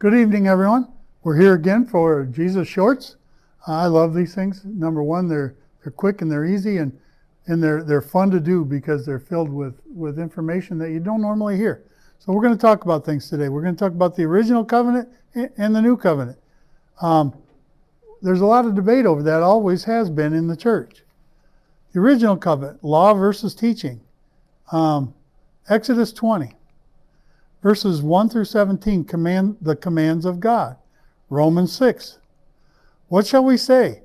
Good evening, everyone. We're here again for Jesus Shorts. I love these things. Number one, they're quick and they're easy, and they're fun to do because they're filled with information that you don't normally hear. So we're going to talk about things today. We're going to talk about the original covenant and the new covenant. There's a lot of debate over that, always has been in the church. The original covenant, law versus teaching. Exodus 20. Verses 1 through 17, the commands of God. Romans 6. What shall we say?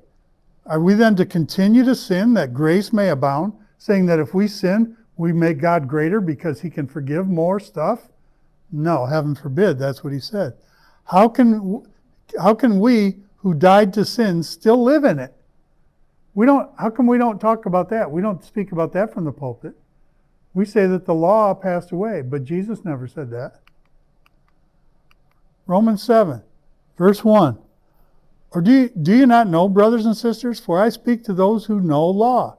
Are we then to continue to sin that grace may abound? Saying that if we sin, we make God greater because he can forgive more stuff? No, heaven forbid. That's what he said. How can we who died to sin still live in it? How come we don't talk about that? We don't speak about that from the pulpit. We say that the law passed away, but Jesus never said that. Romans 7, verse 1. Or do you not know, brothers and sisters, for I speak to those who know law,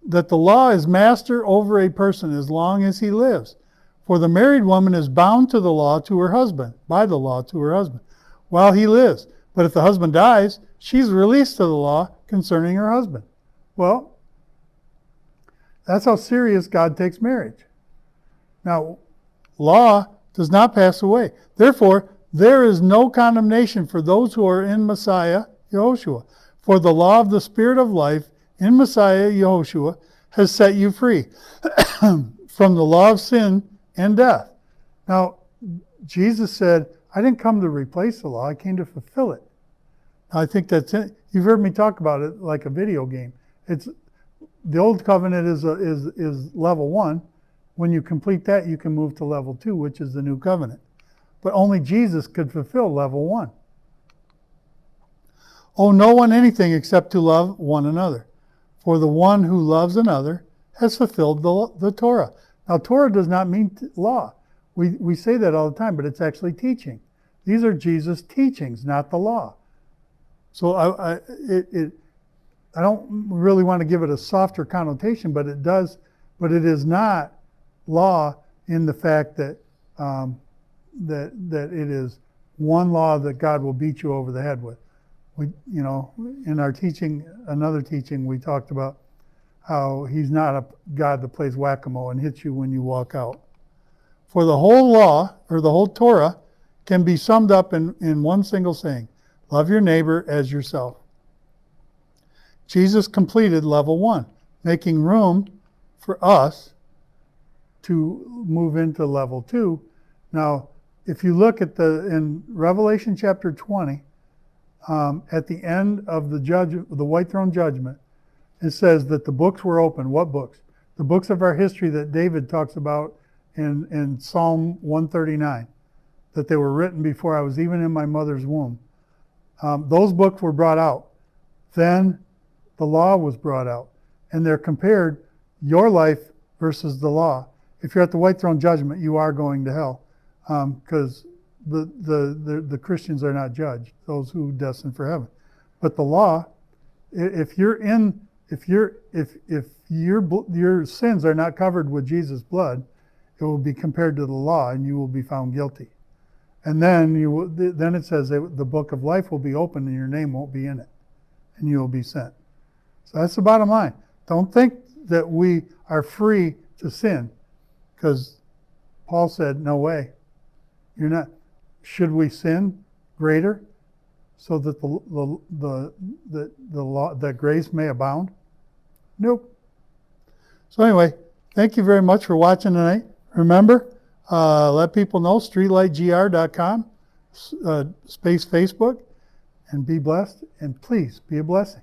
that the law is master over a person as long as he lives. For the married woman is bound to the law to her husband, by the law to her husband, while he lives. But if the husband dies, she's released to the law concerning her husband. Well, that's how serious God takes marriage. Now, law does not pass away. Therefore, there is no condemnation for those who are in Messiah, Yehoshua. For the law of the Spirit of life in Messiah, Yehoshua, has set you free from the law of sin and death. Now, Jesus said, I didn't come to replace the law. I came to fulfill it. Now, I think that's it. You've heard me talk about it like a video game. The old covenant is level 1. When you complete that, you can move to level 2, which is the new covenant. But only Jesus could fulfill level 1. Owe no one anything except to love one another. For the one who loves another has fulfilled the Torah. Now, Torah does not mean law. We say that all the time, but it's actually teaching. These are Jesus' teachings, not the law. So I don't really want to give it a softer connotation, but it does. But it is not law in the fact that that it is one law that God will beat you over the head with. In our teaching, another teaching, we talked about how he's not a God that plays whack-a-mole and hits you when you walk out. For the whole law, or the whole Torah, can be summed up in one single saying: love your neighbor as yourself. Jesus completed level 1, making room for us to move into level 2. Now, if you look at in Revelation chapter 20, at the end of the white throne judgment, it says that the books were open. What books? The books of our history that David talks about in Psalm 139, that they were written before I was even in my mother's womb. Those books were brought out. Then the law was brought out, and they're compared, your life versus the law. If you're at the white throne judgment, you are going to hell, because the Christians are not judged, those who destined for heaven. But the law, if your sins are not covered with Jesus' blood, it will be compared to the law, and you will be found guilty. And then then it says that the book of life will be open, and your name won't be in it, and you will be sent. So that's the bottom line. Don't think that we are free to sin, because Paul said, no way. You're not. Should we sin greater so that the law, that grace may abound? Nope. So anyway, thank you very much for watching tonight. Remember, let people know, streetlightgr.com, space Facebook, and be blessed, and please be a blessing.